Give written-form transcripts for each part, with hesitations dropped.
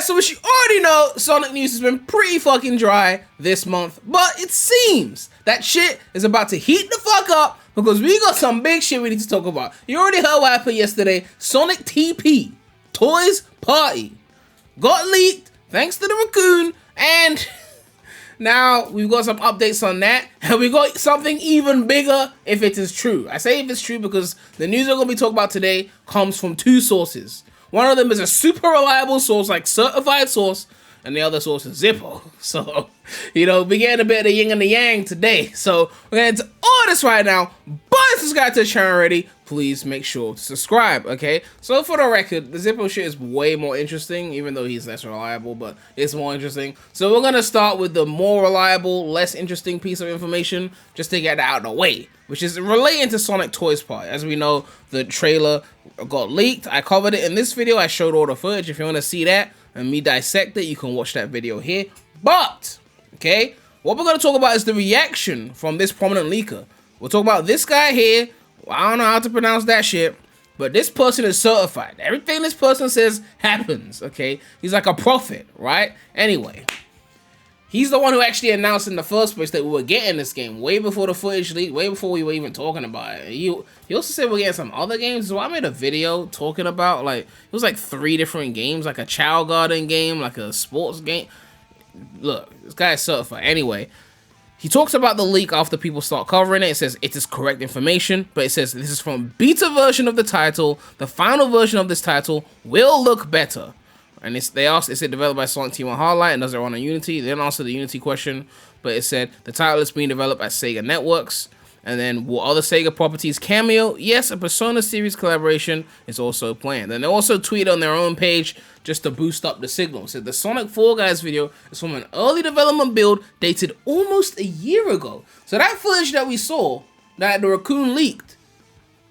so as you already know, Sonic news has been pretty fucking dry this month, but it seems that shit is about to heat the fuck up because we got some big shit we need to talk about. You already heard what happened yesterday. Sonic TP, Toys Party, got leaked thanks to the raccoon, and now we've got some updates on that, and we got something even bigger if it is true. I say if it's true because the news we're going to be talking about today comes from two sources. One of them is a super reliable source, like certified source, and the other source is Zippo. So, you know, we're getting a bit of the yin and the yang today. So, we're going to into all this right now. But if you subscribe to the channel already, please make sure to subscribe, okay? So, for the record, the Zippo shit is way more interesting, even though he's less reliable, but it's more interesting. So, we're going to start with the more reliable, less interesting piece of information, just to get that out of the way, which is relating to Sonic Toys Party. As we know, the trailer got leaked. I covered it in this video. I showed all the footage. If you want to see that and me dissect it, you can watch that video here. But, okay, what we're going to talk about is the reaction from this prominent leaker. We'll talk about this guy here. I don't know how to pronounce that shit, but this person is certified. Everything this person says happens, okay? He's like a prophet, right? Anyway, he's the one who actually announced in the first place that we were getting this game way before the footage leaked, way before we were even talking about it. He also said we're getting some other games. So I made a video talking about, like, it was like 3 different games, like a Chow Garden game, like a sports game. Look, this guy is certified. Anyway, he talks about the leak after people start covering it. It says it is correct information, but it says this is from beta version of the title. The final version of this title will look better. And they asked, is it developed by Sonic Team on Hardlight and does it run on Unity? They didn't answer the Unity question, but it said the title is being developed at SEGA Networks. And then will other SEGA properties cameo? Yes, a Persona series collaboration is also planned. And they also tweeted on their own page just to boost up the signal. Said the Sonic 4 Guys video is from an early development build dated almost a year ago. So that footage that we saw, that the raccoon leaked,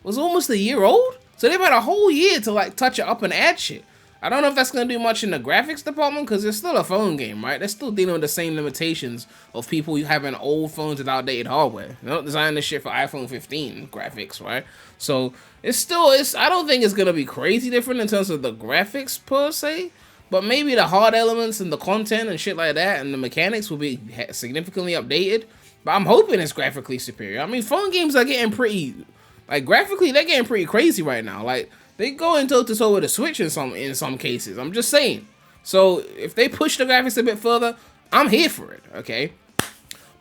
was almost a year old? So they've had a whole year to like touch it up and add shit. I don't know if that's going to do much in the graphics department because it's still a phone game, right? They're still dealing with the same limitations of people having old phones with outdated hardware. They don't design this shit for iPhone 15 graphics, right? So I don't think it's going to be crazy different in terms of the graphics per se, but maybe the hard elements and the content and shit like that and the mechanics will be significantly updated. But I'm hoping it's graphically superior. I mean, phone games are getting pretty, like graphically, they're getting pretty crazy right now. Like, they go in toe-to-toe with the Switch in some cases. I'm just saying. So if they push the graphics a bit further, I'm here for it, okay?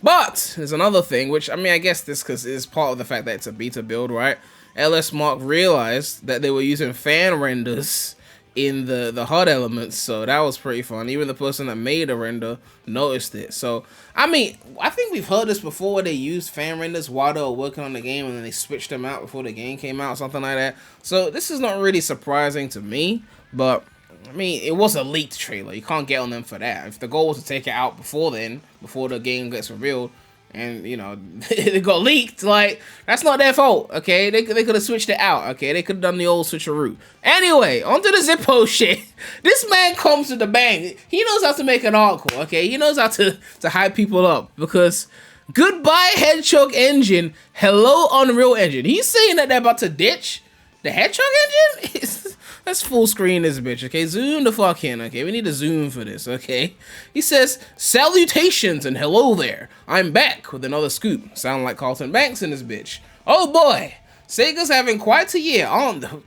But there's another thing, which, I mean, I guess this because it's part of the fact that it's a beta build, right? LS Mark realized that they were using fan renders in the HUD elements, so that was pretty fun. Even the person that made the render noticed it. So, I mean, I think we've heard this before where they used fan renders while they were working on the game and then they switched them out before the game came out, something like that. So, this is not really surprising to me, but, I mean, it was a leaked trailer. You can't get on them for that. If the goal was to take it out before then, before the game gets revealed, and, you know, it got leaked, like, that's not their fault, okay? They could have switched it out, okay? They could have done the old switcheroo. Anyway, onto the Zippo shit. This man comes with the bang. He knows how to make an article, okay? He knows how to hype people up, because goodbye Hedgehog Engine, hello Unreal Engine. He's saying that they're about to ditch the Hedgehog Engine? Let's full screen this bitch, okay? Zoom the fuck in, okay? We need to zoom for this, okay? He says, salutations and hello there. I'm back with another scoop. Sound like Carlton Banks in this bitch. Oh boy, Sega's having quite a year.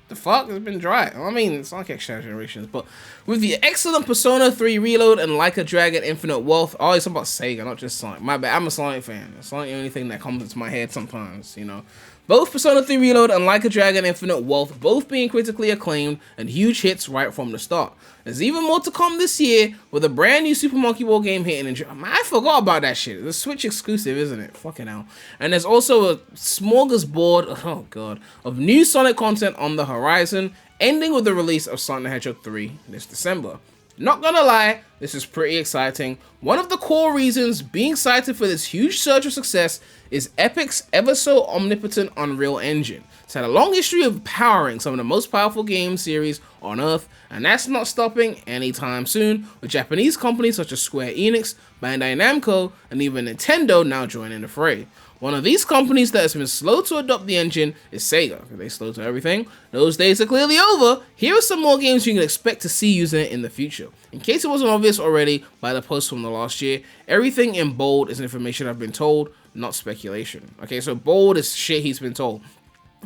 The fuck? It's been dry. I mean, it's like extra generations, but with the excellent Persona 3 Reload and Like a Dragon Infinite Wealth. Oh, it's about Sega, not just Sonic. My bad, I'm a Sonic fan. It's not the only thing that comes into my head sometimes, you know. Both Persona 3 Reload and Like a Dragon Infinite Wealth both being critically acclaimed and huge hits right from the start. There's even more to come this year with a brand new Super Monkey Ball game hitting. I forgot about that shit. It's a Switch exclusive, isn't it? Fucking hell. And there's also a smorgasbord, oh god, of new Sonic content on the horizon, ending with the release of Sonic the Hedgehog 3 this December. Not gonna lie, this is pretty exciting. One of the core reasons being cited for this huge surge of success is Epic's ever so omnipotent Unreal Engine. It's had a long history of powering some of the most powerful game series on Earth, and that's not stopping anytime soon, with Japanese companies such as Square Enix, Bandai Namco, and even Nintendo now joining the fray. One of these companies that has been slow to adopt the engine is SEGA. They slow to everything. Those days are clearly over. Here are some more games you can expect to see using it in the future. In case it wasn't obvious already by the post from the last year, everything in bold is information I've been told, not speculation. Okay, so bold is shit he's been told.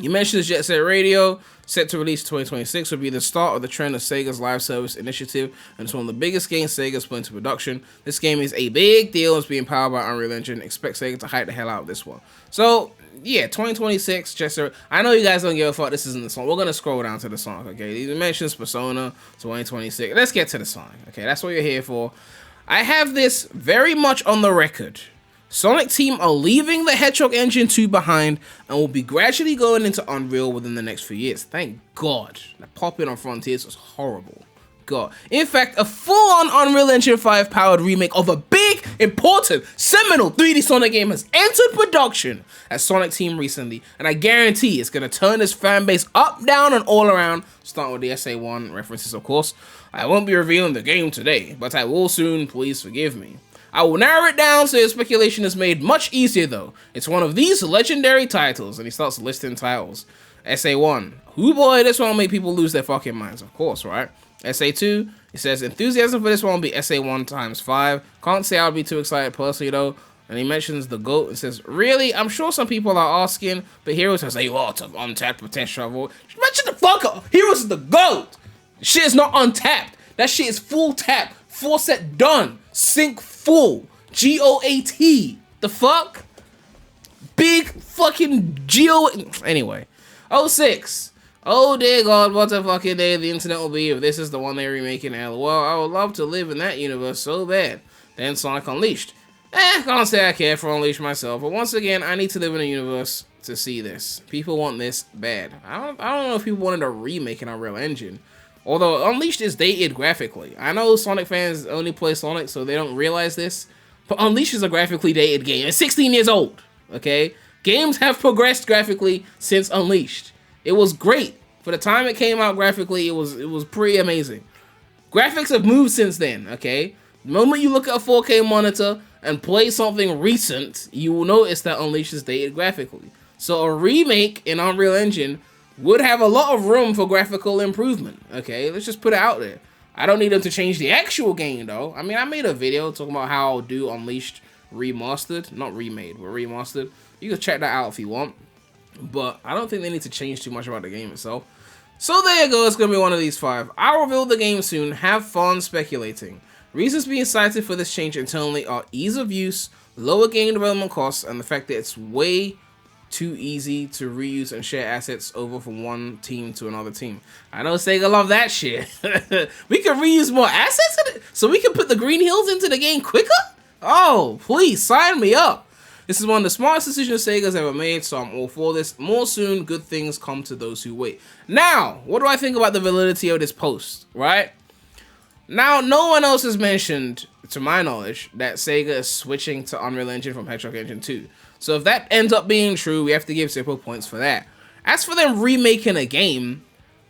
He mentions Jet Set Radio, set to release 2026, will be the start of the trend of Sega's live service initiative, and it's one of the biggest games Sega's put into production. This game is a big deal. It's being powered by Unreal Engine. Expect Sega to hype the hell out of this one. So, yeah, 2026, Jet Set. I know you guys don't give a fuck. This isn't the song. We're going to scroll down to the song, okay? He mentions Persona 2026. Let's get to the song, okay? That's what you're here for. I have this very much on the record. Sonic Team are leaving the Hedgehog Engine 2 behind and will be gradually going into Unreal within the next few years. Thank God. That pop-in on Frontiers was horrible. God. In fact, a full-on Unreal Engine 5 powered remake of a big, important, seminal 3D Sonic game has entered production at Sonic Team recently, and I guarantee it's going to turn this fan base up, down, and all around, starting with the SA1 references, of course. I won't be revealing the game today, but I will soon, please forgive me. I will narrow it down so your speculation is made much easier though. It's one of these legendary titles, and he starts listing titles. SA1. Who boy, this one will make people lose their fucking minds, of course, right? SA2, it says enthusiasm for this one will be SA1 times 5. Can't say I'll be too excited personally though. And he mentions the GOAT and says, really? I'm sure some people are asking, but Heroes has a lot of untapped potential. Mention the fuck up. Heroes is the GOAT. Shit is not untapped. That shit is full tap. Full set done. Sync full. GOAT. The fuck? Big fucking GO. Anyway. 06. Oh dear God, what a fucking day the internet will be if this is the one they're remaking. LOL. I would love to live in that universe so bad. Then Sonic Unleashed. Can't say I care for Unleashed myself, but once again, I need to live in a universe to see this. People want this bad. I don't know if people wanted a remake in Unreal Engine. Although Unleashed is dated graphically. I know Sonic fans only play Sonic, so they don't realize this. But Unleashed is a graphically dated game. It's 16 years old, okay? Games have progressed graphically since Unleashed. It was great. For the time it came out graphically, it was pretty amazing. Graphics have moved since then, okay? The moment you look at a 4K monitor and play something recent, you will notice that Unleashed is dated graphically. So a remake in Unreal Engine would have a lot of room for graphical improvement, okay? Let's just put it out there. I don't need them to change the actual game, though. I mean, I made a video talking about how I'll do Unleashed remastered. Not remade, but remastered. You can check that out if you want. But I don't think they need to change too much about the game itself. So there you go, it's going to be one of these 5. I'll reveal the game soon. Have fun speculating. Reasons being cited for this change internally are ease of use, lower game development costs, and the fact that it's way too easy to reuse and share assets over from one team to another team. I know Sega love that shit. We can reuse more assets in it, so we can put the Green Hills into the game quicker? Oh, please, sign me up. This is one of the smartest decisions Sega's ever made, so I'm all for this. More soon, good things come to those who wait. Now, what do I think about the validity of this post, right? Now, no one else has mentioned, to my knowledge, that Sega is switching to Unreal Engine from Hedgehog Engine 2. So if that ends up being true, we have to give Zippo points for that. As for them remaking a game,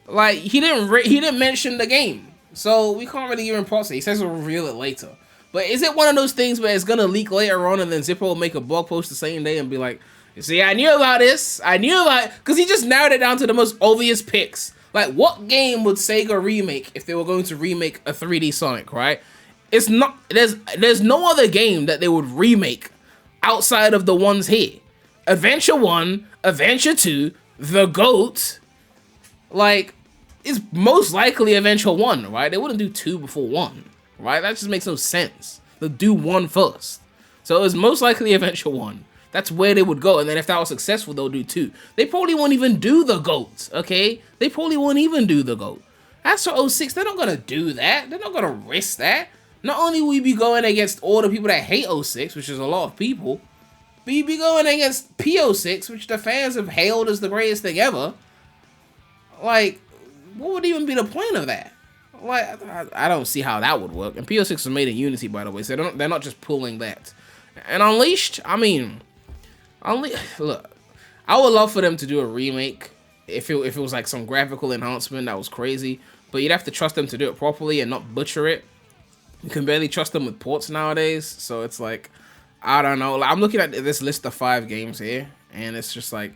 like, he didn't mention the game. So we can't really give him props. He says we'll reveal it later. But is it one of those things where it's going to leak later on and then Zippo will make a blog post the same day and be like, you see, I knew about this. I knew about it. Because he just narrowed it down to the most obvious picks. Like, what game would Sega remake if they were going to remake a 3D Sonic, right? It's not, there's no other game that they would remake outside of the ones here. Adventure 1, Adventure 2, The GOAT. Like, it's most likely Adventure 1, right? They wouldn't do 2 before 1, right? That just makes no sense. They'll do 1 first. So it's most likely Adventure 1. That's where they would go. And then if that was successful, they'll do 2. They probably won't even do The GOAT, okay? They probably won't even do The GOAT. As for 06, they're not going to do that. They're not going to risk that. Not only will you be going against all the people that hate 06, which is a lot of people, but you'd be going against P06, which the fans have hailed as the greatest thing ever. Like, what would even be the point of that? Like, I don't see how that would work. And P06 was made in Unity, by the way, so they're not just pulling that. And Unleashed, I mean, look, I would love for them to do a remake if it was like some graphical enhancement that was crazy, but you'd have to trust them to do it properly and not butcher it. You can barely trust them with ports nowadays, so it's like, I don't know. Like, I'm looking at this list of 5 games here, and it's just like,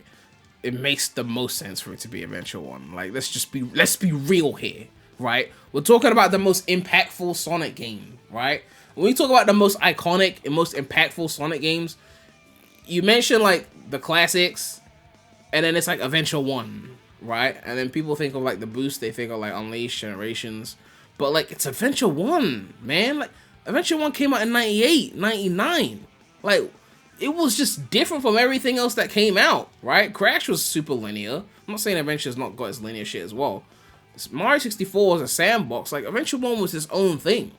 it makes the most sense for it to be Adventure 1. Like, let's be real here, right? We're talking about the most impactful Sonic game, right? When we talk about the most iconic and most impactful Sonic games, you mention like the classics, and then it's like Adventure 1, right? And then people think of like the boost, they think of like Unleashed, Generations, but like it's Adventure 1, man. Like Adventure 1 came out in 98, 99. Like, it was just different from everything else that came out, right? Crash was super linear. I'm not saying Adventure's not got its linear shit as well. Mario 64 was a sandbox. Like, Adventure 1 was its own thing.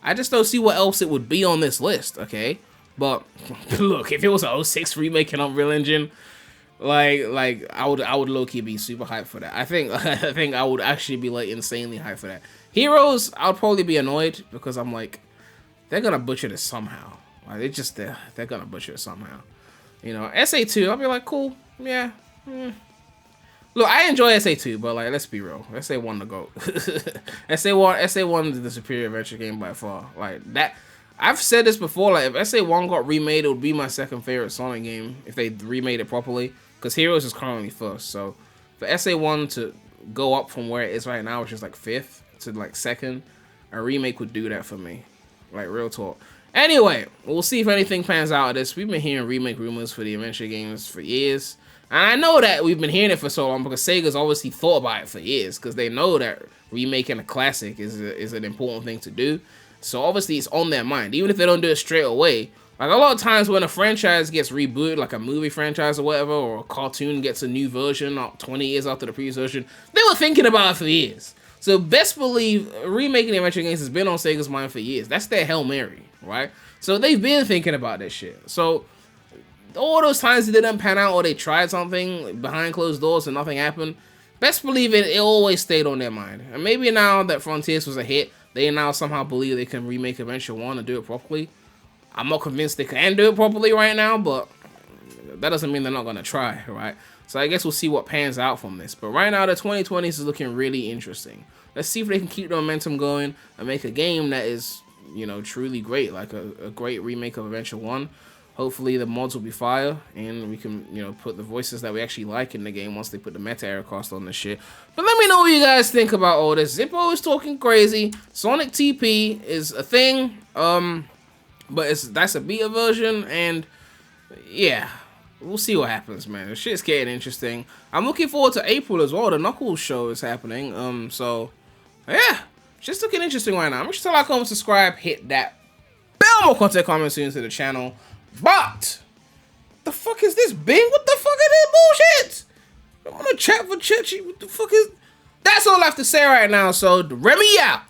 I just don't see what else it would be on this list, okay? But, look, if it was an 06 remake in Unreal Engine, like I would low-key be super hyped for that. I think I would actually be, like, insanely hyped for that. Heroes, I'll probably be annoyed because I'm like, they're gonna butcher this somehow. Like, they're gonna butcher it somehow. You know, SA2, I'll be like, cool, yeah. Look, I enjoy SA2, but like, let's be real. SA1 the GOAT. SA1 is the superior adventure game by far. Like that, I've said this before. Like, if SA1 got remade, it would be my second favorite Sonic game if they remade it properly. Because Heroes is currently first, so for SA1 to go up from where it is right now, which is like 5th to like 2nd, a remake would do that for me. Like, real talk. Anyway, we'll see if anything pans out of this. We've been hearing remake rumors for the adventure games for years. And I know that we've been hearing it for so long because Sega's obviously thought about it for years because they know that remaking a classic is an important thing to do. So obviously it's on their mind, even if they don't do it straight away. Like, a lot of times when a franchise gets rebooted, like a movie franchise or whatever, or a cartoon gets a new version 20 years after the previous version, they were thinking about it for years. So best believe remaking the adventure games has been on Sega's mind for years. That's their Hail Mary, right? So they've been thinking about this shit. So all those times it didn't pan out or they tried something behind closed doors and nothing happened, best believe it always stayed on their mind. And maybe now that Frontiers was a hit, they now somehow believe they can remake Adventure 1 and do it properly. I'm not convinced they can do it properly right now, but that doesn't mean they're not going to try, right? So I guess we'll see what pans out from this. But right now, the 2020s is looking really interesting. Let's see if they can keep the momentum going and make a game that is, you know, truly great, like a great remake of Adventure 1. Hopefully the mods will be fire, and we can, you know, put the voices that we actually like in the game once they put the meta error cost on this shit. But let me know what you guys think about all this. Zippo is talking crazy. Sonic TP is a thing, but that's a beta version, and yeah, we'll see what happens, man. The shit's getting interesting. I'm looking forward to April as well. The Knuckles show is happening, so yeah, just looking interesting right now. Make sure to like, comment, subscribe, hit that bell, more content coming soon to the channel. But the fuck is this, Bing? What the fuck is this bullshit? I want to chat for Chichi. What the fuck is? That's all I have to say right now. So Remy out.